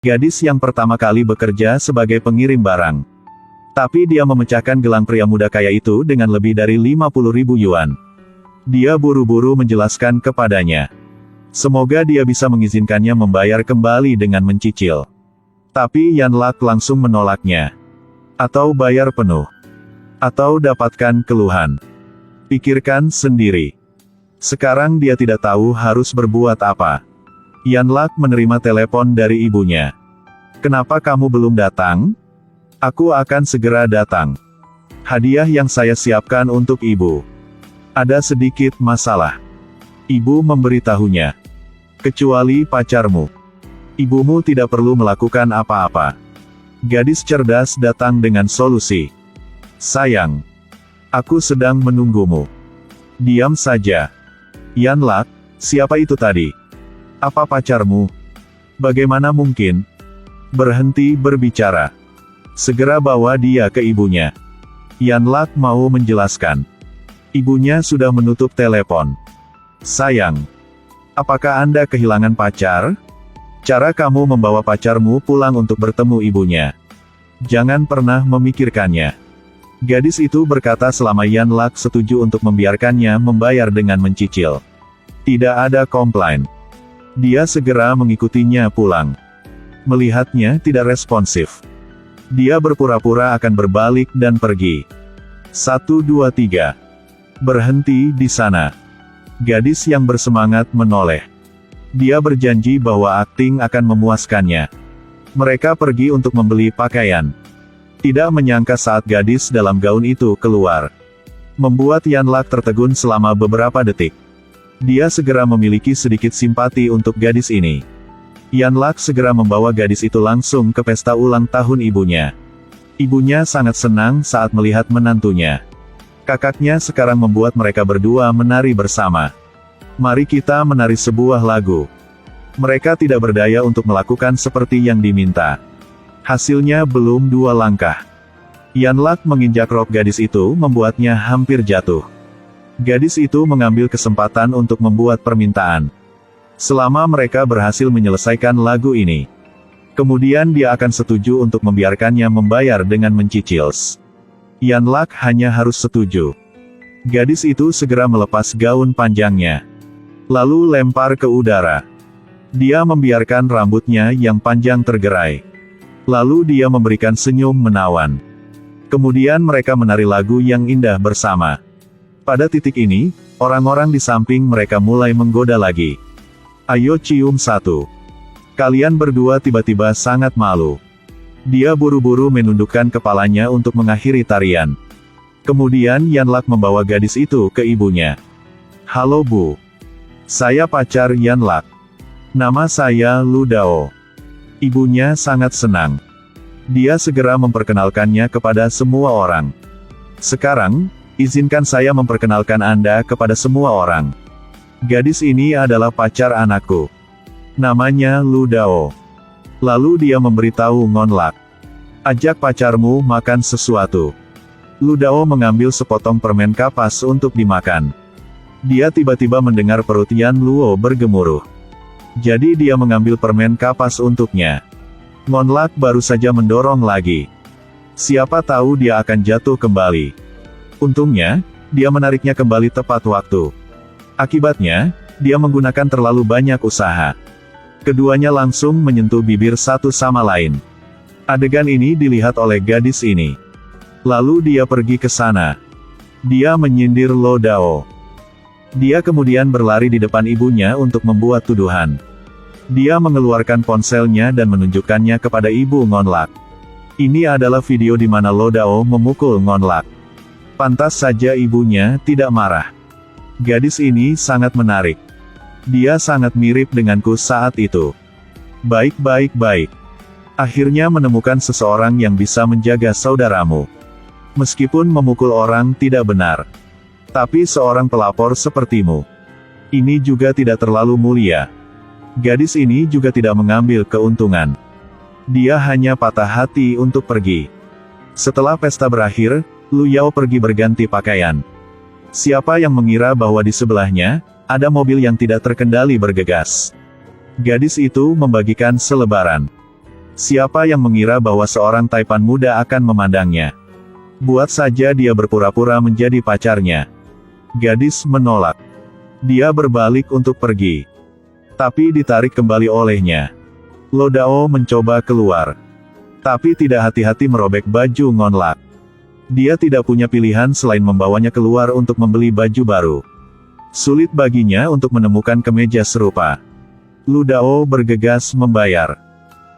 Gadis yang pertama kali bekerja sebagai pengirim barang. Tapi dia memecahkan gelang pria muda kaya itu dengan lebih dari 50.000 yuan. Dia buru-buru menjelaskan kepadanya. Semoga dia bisa mengizinkannya membayar kembali dengan mencicil. Tapi Yan Lak langsung menolaknya. Atau bayar penuh. Atau dapatkan keluhan. Pikirkan sendiri. Sekarang dia tidak tahu harus berbuat apa. Yan Lak menerima telepon dari ibunya. Kenapa kamu belum datang? Aku akan segera datang. Hadiah yang saya siapkan untuk ibu. Ada sedikit masalah. Ibu memberitahunya. Kecuali pacarmu. Ibumu tidak perlu melakukan apa-apa. Gadis cerdas datang dengan solusi. Sayang. Aku sedang menunggumu. Diam saja. Yan Lak, siapa itu tadi? Apa pacarmu? Bagaimana mungkin? Berhenti berbicara. Segera bawa dia ke ibunya. Yan Lak mau menjelaskan. Ibunya sudah menutup telepon. Sayang. Apakah Anda kehilangan pacar? Cara kamu membawa pacarmu pulang untuk bertemu ibunya. Jangan pernah memikirkannya. Gadis itu berkata selama Yan Lak setuju untuk membiarkannya membayar dengan mencicil. Tidak ada komplain. Dia segera mengikutinya pulang. Melihatnya tidak responsif. Dia berpura-pura akan berbalik dan pergi. 1, 2, 3. Berhenti di sana. Gadis yang bersemangat menoleh. Dia berjanji bahwa akting akan memuaskannya. Mereka pergi untuk membeli pakaian. Tidak menyangka saat gadis dalam gaun itu keluar. Membuat Yan Lak tertegun selama beberapa detik. Dia segera memiliki sedikit simpati untuk gadis ini. Yan Lak segera membawa gadis itu langsung ke pesta ulang tahun ibunya. Ibunya sangat senang saat melihat menantunya. Kakaknya sekarang membuat mereka berdua menari bersama. Mari kita menari sebuah lagu. Mereka tidak berdaya untuk melakukan seperti yang diminta. Hasilnya belum 2 langkah. Yan Lak menginjak rok gadis itu membuatnya hampir jatuh. Gadis itu mengambil kesempatan untuk membuat permintaan. Selama mereka berhasil menyelesaikan lagu ini, kemudian dia akan setuju untuk membiarkannya membayar dengan mencicil. Yan Lak hanya harus setuju. Gadis itu segera melepas gaun panjangnya. Lalu lempar ke udara. Dia membiarkan rambutnya yang panjang tergerai. Lalu dia memberikan senyum menawan. Kemudian mereka menari lagu yang indah bersama. Pada titik ini, orang-orang di samping mereka mulai menggoda lagi. Ayo cium satu. Kalian berdua tiba-tiba sangat malu. Dia buru-buru menundukkan kepalanya untuk mengakhiri tarian. Kemudian Yan Lak membawa gadis itu ke ibunya. Halo Bu. Saya pacar Yan Lak. Nama saya Lu Dao. Ibunya sangat senang. Dia segera memperkenalkannya kepada semua orang. Sekarang, izinkan saya memperkenalkan Anda kepada semua orang. Gadis ini adalah pacar anakku. Namanya Lu Dao. Lalu dia memberitahu Ngon Lak. Ajak pacarmu makan sesuatu. Lu Dao mengambil sepotong permen kapas untuk dimakan. Dia tiba-tiba mendengar perut Yan Luo bergemuruh. Jadi dia mengambil permen kapas untuknya. Ngon Lak baru saja mendorong lagi. Siapa tahu dia akan jatuh kembali. Untungnya, dia menariknya kembali tepat waktu. Akibatnya, dia menggunakan terlalu banyak usaha. Keduanya langsung menyentuh bibir satu sama lain. Adegan ini dilihat oleh gadis ini. Lalu dia pergi ke sana. Dia menyindir Lo Dao. Dia kemudian berlari di depan ibunya untuk membuat tuduhan. Dia mengeluarkan ponselnya dan menunjukkannya kepada ibu Ngon Lak. Ini adalah video di mana Lo Dao memukul Ngon Lak. Pantas saja ibunya tidak marah. Gadis ini sangat menarik. Dia sangat mirip denganku saat itu. Baik. Akhirnya menemukan seseorang yang bisa menjaga saudaramu. Meskipun memukul orang tidak benar. Tapi seorang pelapor sepertimu. Ini juga tidak terlalu mulia. Gadis ini juga tidak mengambil keuntungan. Dia hanya patah hati untuk pergi. Setelah pesta berakhir, Lu Yao pergi berganti pakaian. Siapa yang mengira bahwa di sebelahnya, ada mobil yang tidak terkendali bergegas. Gadis itu membagikan selebaran. Siapa yang mengira bahwa seorang taipan muda akan memandangnya? Buat saja dia berpura-pura menjadi pacarnya. Gadis menolak. Dia berbalik untuk pergi. Tapi ditarik kembali olehnya. Lo Dao mencoba keluar. Tapi tidak hati-hati merobek baju Ngon Lak. Dia tidak punya pilihan selain membawanya keluar untuk membeli baju baru. Sulit baginya untuk menemukan kemeja serupa. Lu Dao bergegas membayar.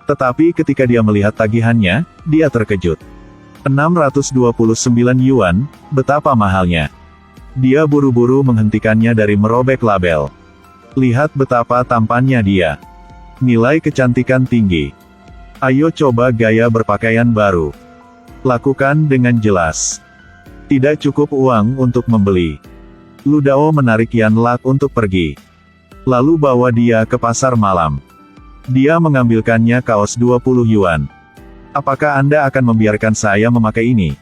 Tetapi ketika dia melihat tagihannya, dia terkejut. 629 yuan, betapa mahalnya. Dia buru-buru menghentikannya dari merobek label. Lihat betapa tampannya dia. Nilai kecantikan tinggi. Ayo coba gaya berpakaian baru. Lakukan dengan jelas. Tidak cukup uang untuk membeli. Lu Dao menarik Yan Lak untuk pergi. Lalu bawa dia ke pasar malam. Dia mengambilkannya kaos 20 yuan. Apakah Anda akan membiarkan saya memakai ini?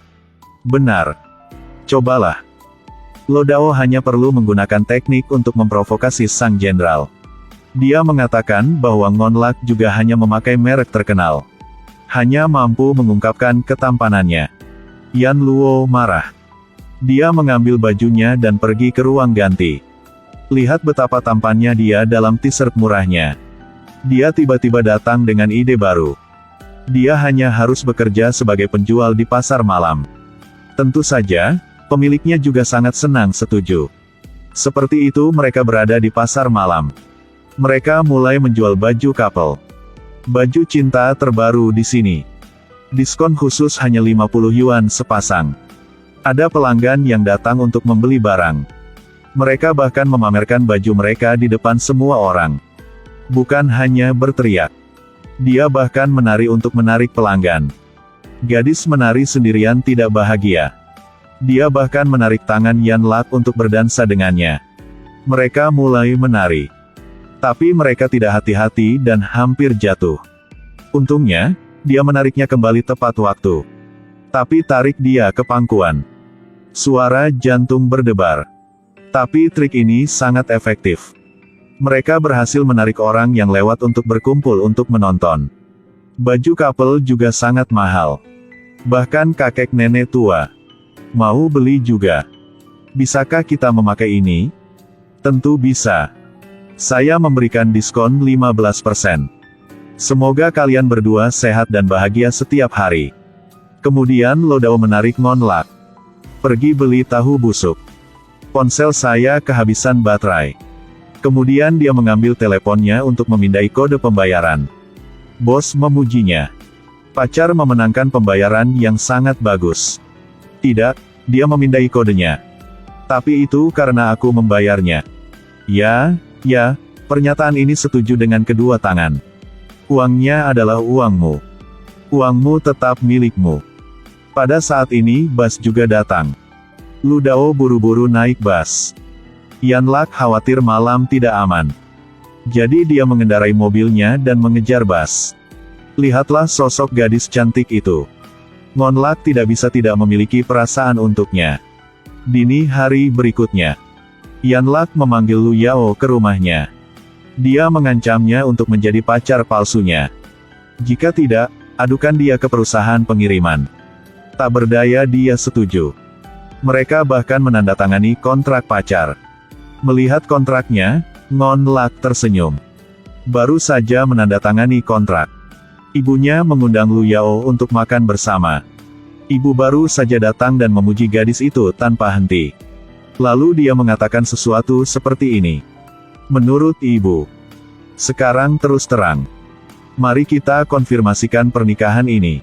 Benar. Cobalah. Lo Dao hanya perlu menggunakan teknik untuk memprovokasi sang jenderal. Dia mengatakan bahwa Ngon Lak juga hanya memakai merek terkenal. Hanya mampu mengungkapkan ketampanannya. Yan Luo marah. Dia mengambil bajunya dan pergi ke ruang ganti. Lihat betapa tampannya dia dalam t-shirt murahnya. Dia tiba-tiba datang dengan ide baru. Dia hanya harus bekerja sebagai penjual di pasar malam. Tentu saja, pemiliknya juga sangat senang setuju. Seperti itu mereka berada di pasar malam. Mereka mulai menjual baju couple. Baju cinta terbaru di sini. Diskon khusus hanya 50 yuan sepasang. Ada pelanggan yang datang untuk membeli barang. Mereka bahkan memamerkan baju mereka di depan semua orang. Bukan hanya berteriak. Dia bahkan menari untuk menarik pelanggan. Gadis menari sendirian tidak bahagia. Dia bahkan menarik tangan Yan Lak untuk berdansa dengannya. Mereka mulai menari. Tapi mereka tidak hati-hati dan hampir jatuh. Untungnya, dia menariknya kembali tepat waktu. Tapi tarik dia ke pangkuan. Suara jantung berdebar. Tapi trik ini sangat efektif. Mereka berhasil menarik orang yang lewat untuk berkumpul untuk menonton. Baju couple juga sangat mahal. Bahkan kakek nenek tua mau beli juga. Bisakah kita memakai ini? Tentu bisa. Saya memberikan diskon 15%. Semoga kalian berdua sehat dan bahagia setiap hari. Kemudian Lo Dao menarik Ngon Lak. Pergi beli tahu busuk. Ponsel saya kehabisan baterai. Kemudian dia mengambil teleponnya untuk memindai kode pembayaran. Bos memujinya. Pacar memenangkan pembayaran yang sangat bagus. Tidak, dia memindai kodenya. Tapi itu karena aku membayarnya. Ya, pernyataan ini setuju dengan kedua tangan. Uangnya adalah uangmu. Uangmu tetap milikmu. Pada saat ini, bus juga datang. Lu Dao buru-buru naik bus. Yan Lak khawatir malam tidak aman. Jadi dia mengendarai mobilnya dan mengejar bus. Lihatlah sosok gadis cantik itu. Ngon Lak tidak bisa tidak memiliki perasaan untuknya. Dini hari berikutnya, Yan Lak memanggil Lu Yao ke rumahnya. Dia mengancamnya untuk menjadi pacar palsunya. Jika tidak, adukan dia ke perusahaan pengiriman. Tak berdaya dia setuju. Mereka bahkan menandatangani kontrak pacar. Melihat kontraknya, Ngon Lak tersenyum. Baru saja menandatangani kontrak. Ibunya mengundang Lu Yao untuk makan bersama. Ibu baru saja datang dan memuji gadis itu tanpa henti. Lalu dia mengatakan sesuatu seperti ini. Menurut ibu, sekarang terus terang. Mari kita konfirmasikan pernikahan ini.